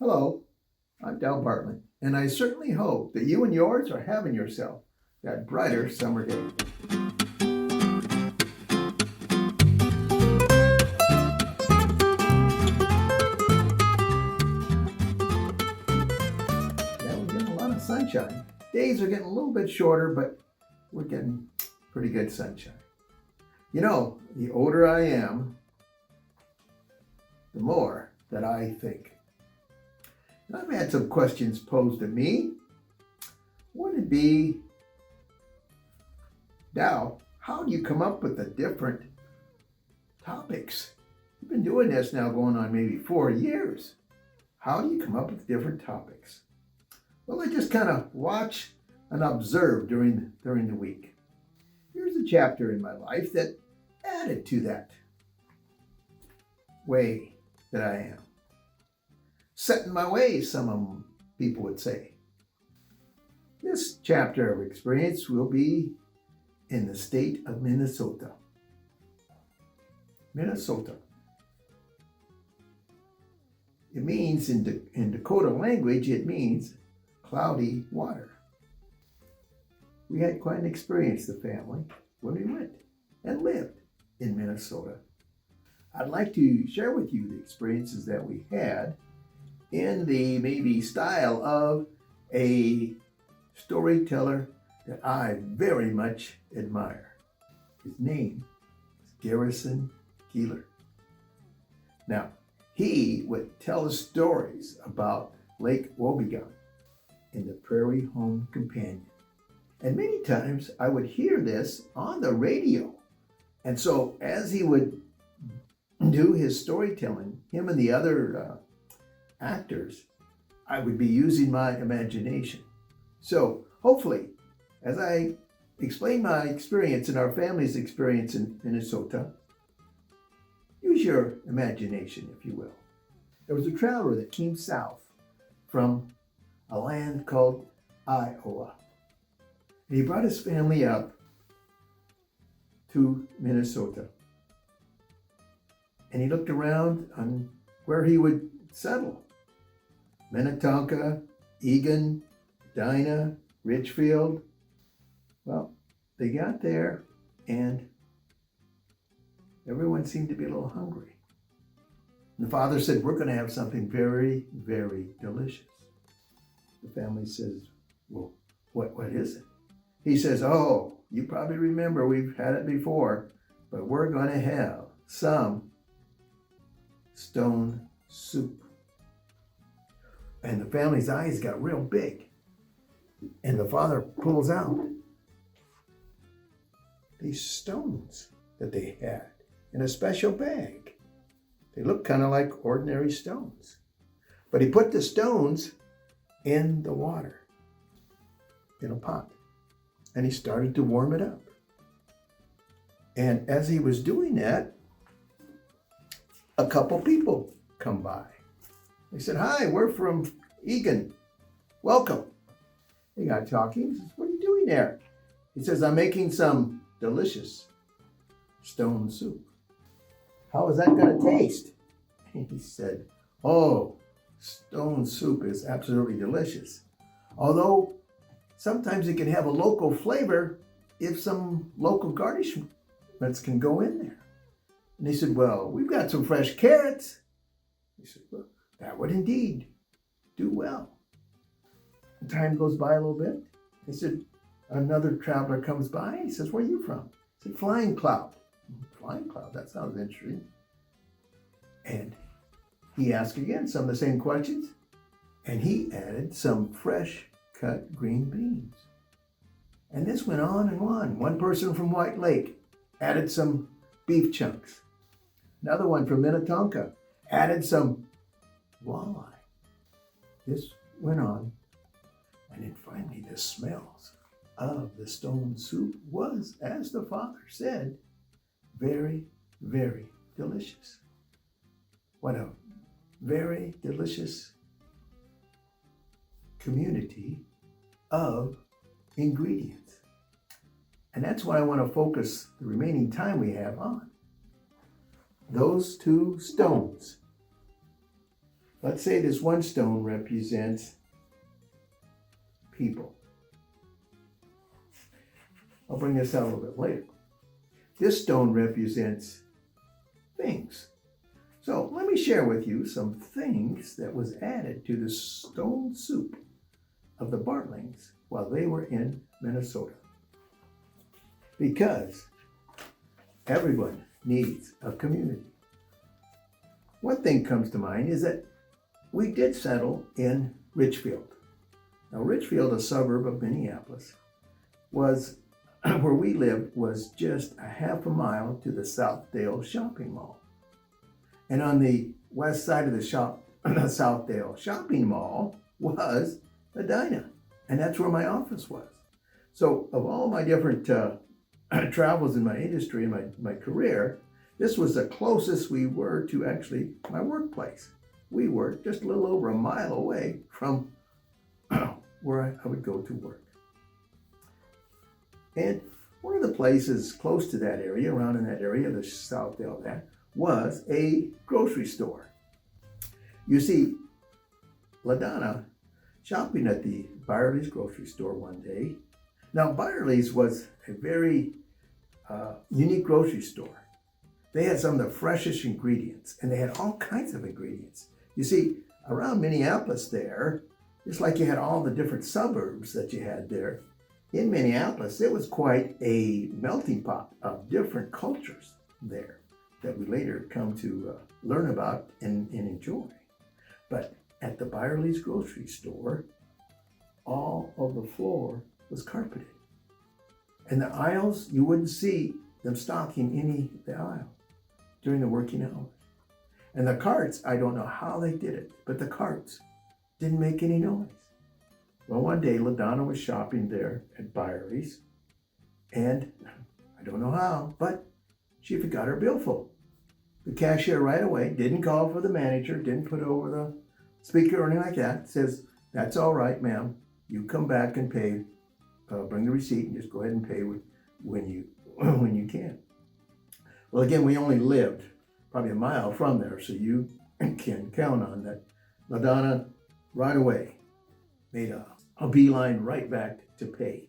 Hello, I'm Dal Bartling, and I certainly hope that you and yours are having yourself that brighter summer day. Yeah, we're getting a lot of sunshine. Days are getting a little bit shorter, but we're getting pretty good sunshine. You know, the older I am, the more that I think. And I've had some questions posed to me. Would it be, Dow, how do you come up with the different topics? You've been doing this now going on maybe 4 years. How do you come up with different topics? Well, I just kind of watch and observe during the week. Here's a chapter in my life that added to that way that I am. Set in my ways, some people would say. This chapter of experience will be in the state of Minnesota. Minnesota. It means, in Dakota language, it means cloudy water. We had quite an experience, the family, when we went and lived in Minnesota. I'd like to share with you the experiences that we had in the maybe style of a storyteller that I very much admire. His name is Garrison Keeler. Now, he would tell us stories about Lake Wobegon in the Prairie Home Companion. And many times I would hear this on the radio. And so as he would do his storytelling, him and the other actors, I would be using my imagination. So hopefully, as I explain my experience and our family's experience in Minnesota, use your imagination, if you will. There was a traveler that came south from a land called Iowa. And he brought his family up to Minnesota. And he looked around on where he would settle. Minnetonka, Egan, Edina, Richfield. Well, they got there and everyone seemed to be a little hungry. And the father said, we're going to have something very, very delicious. The family says, well, what is it? He says, oh, you probably remember we've had it before, but we're going to have some stone soup. And the family's eyes got real big. And the father pulls out these stones that they had in a special bag. They look kind of like ordinary stones. But he put the stones in the water, in a pot. And he started to warm it up. And as he was doing that, a couple people come by. They said, hi, we're from Egan. Welcome. They got talking. He says, what are you doing there? He says, I'm making some delicious stone soup. How is that going to taste? And he said, oh, stone soup is absolutely delicious. Although sometimes it can have a local flavor if some local garnishments can go in there. And he said, well, we've got some fresh carrots. He said, well, that would indeed do well. Time goes by a little bit. He said, another traveler comes by. He says, where are you from? He said, Flying Cloud. Flying Cloud, that sounds interesting. And he asked again some of the same questions. And he added some fresh cut green beans. And this went on and on. One person from White Lake added some beef chunks. Another one from Minnetonka added some walleye. This went on. And then finally the smells of the stone soup was, as the father said, very, very delicious. What a very delicious community of ingredients. And that's what I want to focus the remaining time we have on. Those two stones. Let's say this one stone represents people. I'll bring this out a little bit later. This stone represents things. So let me share with you some things that was added to the stone soup of the Bartlings while they were in Minnesota. Because everyone needs a community. One thing comes to mind is that we did settle in Richfield. Now Richfield, a suburb of Minneapolis, was where we lived was just a half a mile to the Southdale shopping mall. And on the west side of the Southdale shopping mall was Edina. And that's where my office was. So of all my different travels in my industry and my career, this was the closest we were to actually my workplace. We were just a little over a mile away from where I would go to work. And one of the places close to that area, around in that area, the Southdale, that was a grocery store. You see, LaDonna shopping at the Byerlys grocery store one day. Now, Byerlys was a very unique grocery store. They had some of the freshest ingredients, and they had all kinds of ingredients. You see, around Minneapolis there, just like you had all the different suburbs that you had there, in Minneapolis, it was quite a melting pot of different cultures there that we later come to learn about and enjoy. But at the Byerlys grocery store, all of the floor was carpeted. And the aisles, you wouldn't see them stocking any of the aisle during the working hours. And the carts, I don't know how they did it, but the carts didn't make any noise. Well, one day, LaDonna was shopping there at Byerlys, and I don't know how, but she forgot her billfold. The cashier right away didn't call for the manager, didn't put it over the speaker or anything like that. Says, "That's all right, ma'am. You come back and pay. Bring the receipt and just go ahead and pay when you can." Well, again, we only lived probably a mile from there, so you can count on that. LaDonna right away made a beeline right back to pay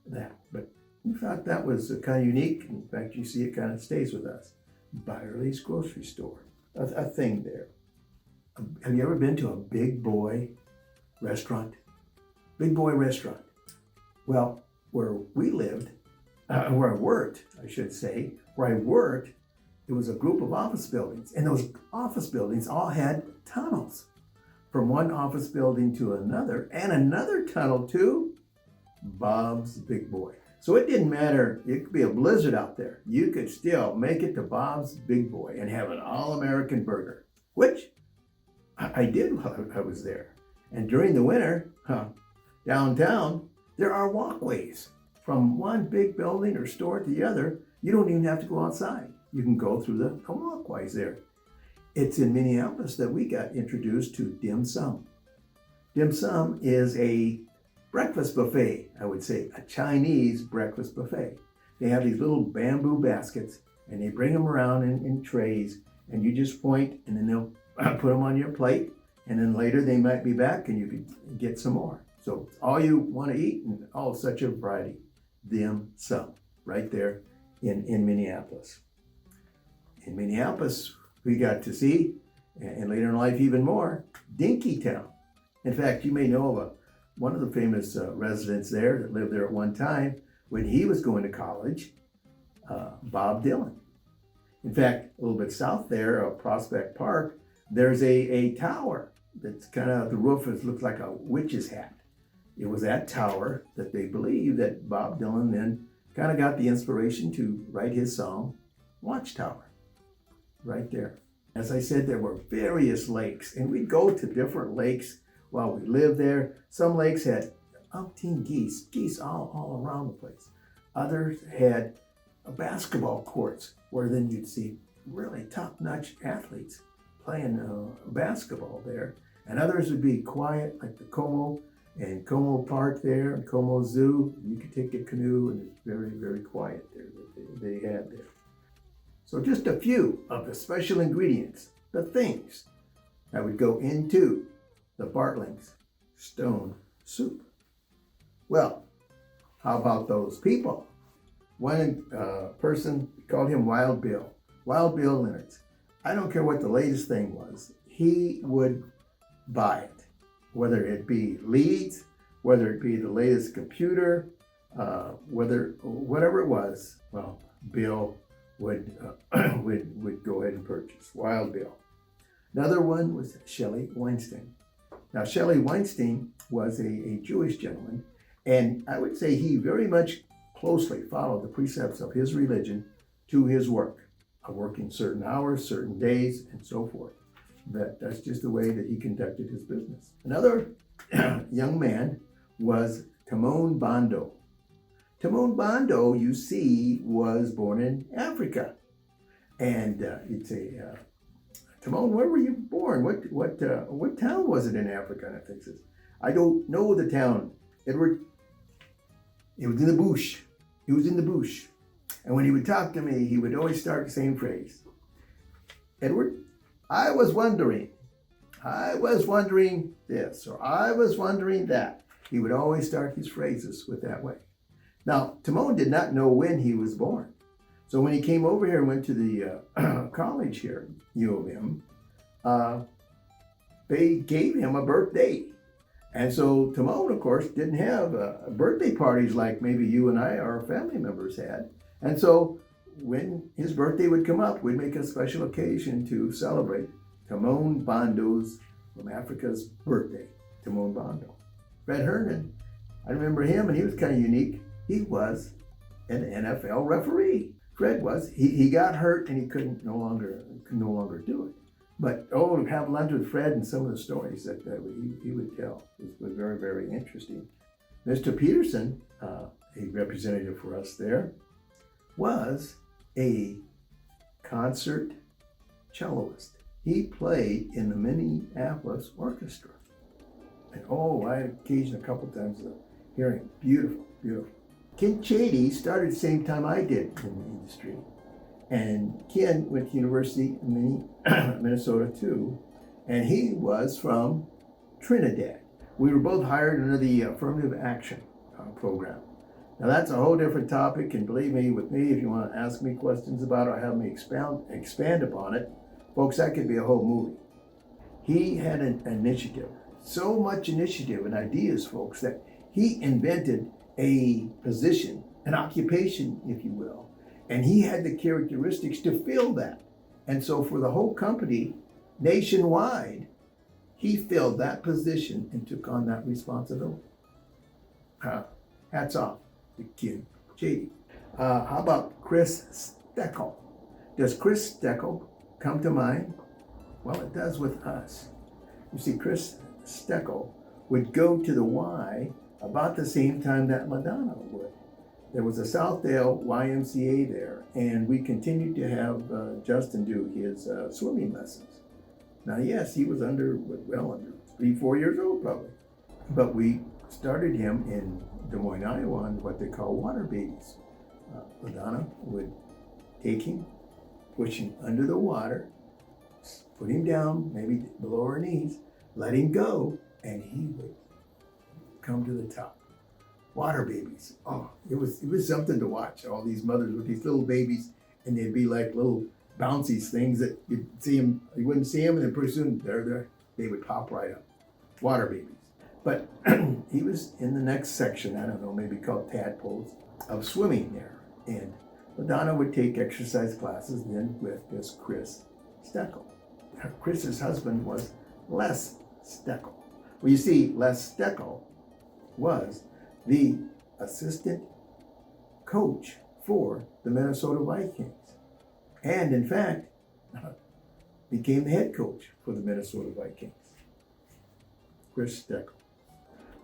that. But we thought that was kind of unique. In fact, you see it kind of stays with us. Byerly's grocery store, a thing there. Have you ever been to a big boy restaurant? Big boy restaurant. Well, where we lived, where I worked, I should say, where I worked, it was a group of office buildings. And those office buildings all had tunnels from one office building to another, and another tunnel to Bob's Big Boy. So it didn't matter, it could be a blizzard out there. You could still make it to Bob's Big Boy and have an all-American burger, which I did while I was there. And during the winter, downtown, there are walkways from one big building or store to the other. You don't even have to go outside. You can go through the walkways there. It's in Minneapolis that we got introduced to dim sum. Dim sum is a breakfast buffet, I would say, a Chinese breakfast buffet. They have these little bamboo baskets, and they bring them around in trays, and you just point, and then they'll put them on your plate, and then later they might be back, and you can get some more. So all you want to eat, and such a variety. Dim sum, right there in Minneapolis. In Minneapolis, we got to see, and later in life even more, Dinkytown. In fact, you may know of one of the famous residents there that lived there at one time when he was going to college, Bob Dylan. In fact, a little bit south there, Prospect Park, there's a tower that's kind of, the roof looks like a witch's hat. It was that tower that they believe that Bob Dylan then kind of got the inspiration to write his song, Watchtower, right there. As I said, there were various lakes, and we'd go to different lakes while we lived there. Some lakes had umpteen geese all around the place. Others had basketball courts where then you'd see really top-notch athletes playing basketball there. And others would be quiet, like the Como Park there, and Como Zoo. You could take a canoe, and it's very, very quiet there that they had there. So just a few of the special ingredients, the things that would go into the Bartling's stone soup. Well, how about those people? One person called him Wild Bill Leonard's. I don't care what the latest thing was, he would buy it, whether it be leads, whether it be the latest computer, whatever it was. Well, Bill would would go ahead and purchase. Wild Bill. Another one was Shelley Weinstein. Now, Shelley Weinstein was a Jewish gentleman, and I would say he very much closely followed the precepts of his religion to his work, working certain hours, certain days, and so forth. That's just the way that he conducted his business. Another young man was Timon Bondo. Timon Bondo, you see, was born in Africa. And you'd say, Timon, where were you born? What town was it in Africa? And I think says, I don't know the town. Edward, it was in the bush. He was in the bush. And when he would talk to me, he would always start the same phrase. Edward, I was wondering this, or I was wondering that. He would always start his phrases with that way. Now, Timon did not know when he was born. So when he came over here and went to the college here, U of M, they gave him a birthday. And so Timon, of course, didn't have birthday parties like maybe you and I or our family members had. And so when his birthday would come up, we'd make a special occasion to celebrate Timon Bondo's from Africa's birthday, Timon Bondo. Fred Herndon, I remember him, and he was kind of unique. He was an NFL referee. Fred was. He got hurt and he could no longer do it. But to have lunch with Fred and some of the stories that he would tell was very, very interesting. Mr. Peterson, a representative for us there, was a concert celloist. He played in the Minneapolis Orchestra. And I occasionally a couple times hearing beautiful, beautiful. Ken Chady started the same time I did in the industry. And Ken went to University in Minnesota too. And he was from Trinidad. We were both hired under the affirmative action program. Now that's a whole different topic, and believe me, with me, if you want to ask me questions about it or have me expand upon it, folks, that could be a whole movie. He had an initiative, so much initiative and ideas, folks, that he invented a position, an occupation, if you will, and he had the characteristics to fill that. And so for the whole company, nationwide, he filled that position and took on that responsibility. Hats off to Ken Chady. How about Chris Steckel? Does Chris Steckel come to mind? Well, it does with us. You see, Chris Steckel would go to the Y about the same time that Madonna would. There was a Southdale YMCA there, and we continued to have Justin do his swimming lessons. Now, yes, he was under 3-4 years old probably, but we started him in Des Moines, Iowa, on what they call water babies. Madonna would take him, push him under the water, put him down, maybe below her knees, let him go, and he would come to the top. Water babies. It was something to watch. All these mothers with these little babies, and they'd be like little bouncy things that you'd see them, you wouldn't see them, and then pretty soon they would pop right up. Water babies. But he was in the next section, I don't know, maybe called tadpoles, of swimming there. And Madonna would take exercise classes then with this Chris Steckel. Chris's husband was Les Steckel. Well, you see, Les Steckel was the assistant coach for the Minnesota Vikings. And in fact, became the head coach for the Minnesota Vikings. Chris Steckel.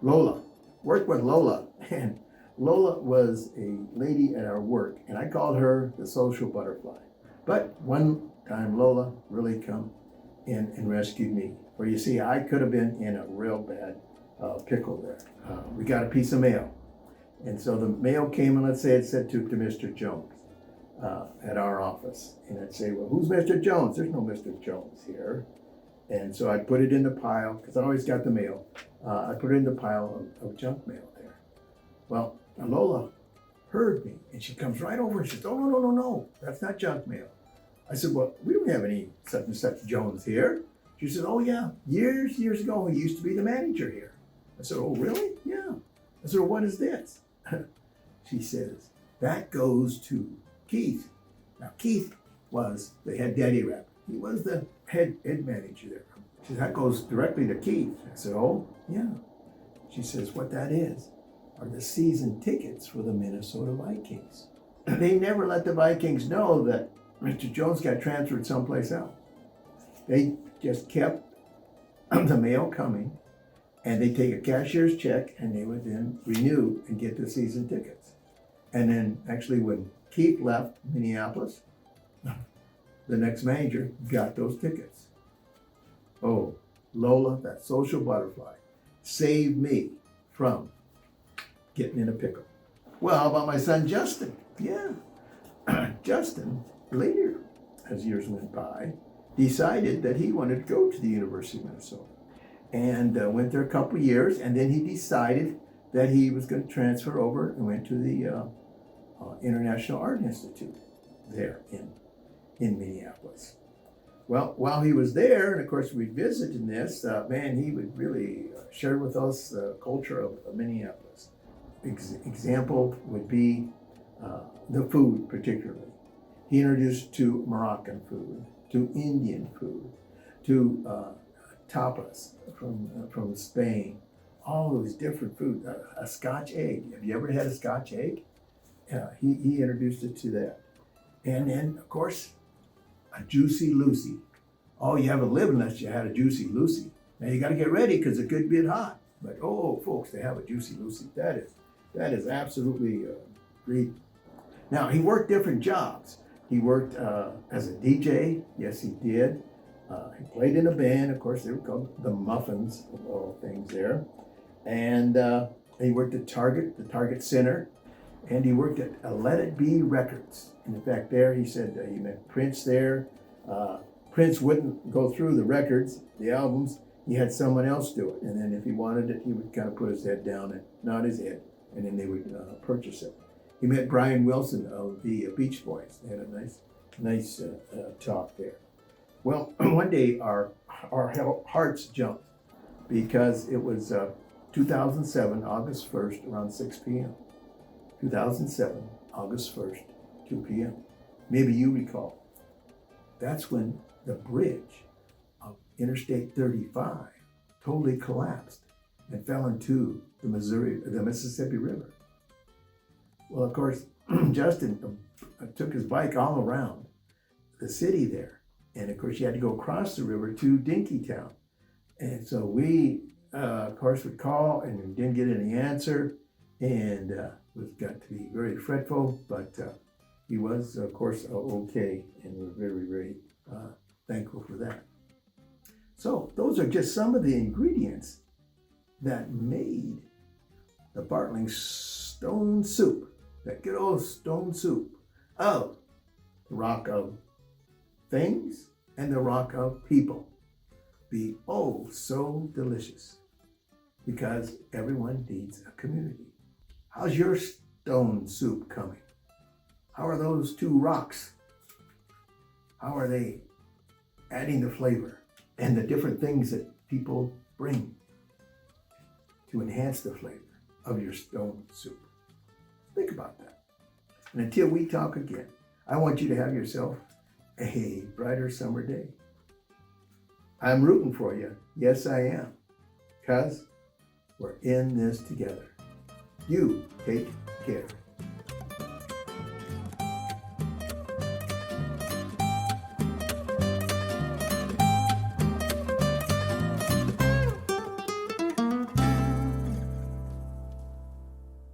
Lola. Worked with Lola. And Lola was a lady at our work, and I called her the social butterfly. But one time Lola really come in and rescued me. For you see, I could have been in a real bad pickle there. We got a piece of mail. And so the mail came, and let's say it said to Mr. Jones at our office. And I'd say, well, who's Mr. Jones? There's no Mr. Jones here. And so I put it in the pile, because I always got the mail. I put it in the pile of junk mail there. Well, Lola heard me, and she comes right over and she says, "Oh, no, no, no, no, that's not junk mail." I said, "Well, we don't have any such and such Jones here." She said, "Oh, yeah, years ago, he used to be the manager here." I said, "Oh, really?" "Yeah." I said, "Well, what is this?" She says, "That goes to Keith." Now, Keith was the head daddy rep. He was the head manager there. She said, "That goes directly to Keith." I said, "Oh, yeah." She says, "What that is are the season tickets for the Minnesota Vikings." They never let the Vikings know that Mr. Jones got transferred someplace else. They just kept the mail coming, and they take a cashier's check, and they would then renew and get the season tickets. And then actually when Keith left Minneapolis, the next manager got those tickets. Oh, Lola, that social butterfly, saved me from getting in a pickle. Well, how about my son Justin? Yeah, Justin later, as years went by, decided that he wanted to go to the University of Minnesota, and went there a couple of years, and then he decided that he was going to transfer over and went to the International Art Institute there in Minneapolis. Well, while he was there, and of course we visited this, man, he would really share with us the culture of Minneapolis. Example would be the food, particularly. He introduced to Moroccan food, to Indian food, to tapas from Spain, all those different foods. A Scotch egg. Have you ever had a Scotch egg? He introduced it to that. And then, of course, a Juicy Lucy. Oh, you haven't lived unless you had a Juicy Lucy. Now you got to get ready because it could get hot. But oh, folks, they have a Juicy Lucy. That is absolutely great. Now he worked different jobs. He worked as a DJ. Yes, he did. He played in a band. Of course, they were called the Muffins of all things there. And he worked at Target, the Target Center. And he worked at Let It Be Records. And in fact, there he said he met Prince there. Prince wouldn't go through the records, the albums. He had someone else do it. And then if he wanted it, he would kind of put his head down and nod his head. And then they would purchase it. He met Brian Wilson of the Beach Boys. They had a nice talk there. Well, one day our hearts jumped because it was 2007, August 1st, around 6 p.m. 2007, August 1st, 2 p.m. Maybe you recall. That's when the bridge of Interstate 35 totally collapsed and fell into the Mississippi River. Well, of course, Justin took his bike all around the city there. And of course, you had to go across the river to Dinkytown. And so we, of course, would call and we didn't get any answer. And got to be very fretful, but he was, of course, okay, and we're very, very thankful for that. So those are just some of the ingredients that made the Bartling stone soup, that good old stone soup of the rock of things and the rock of people be oh so delicious, because everyone needs a community. How's your stone soup coming? How are those two rocks? How are they adding the flavor and the different things that people bring to enhance the flavor of your stone soup? Think about that. And until we talk again, I want you to have yourself a brighter summer day. I'm rooting for you. Yes, I am. Because we're in this together. You take care.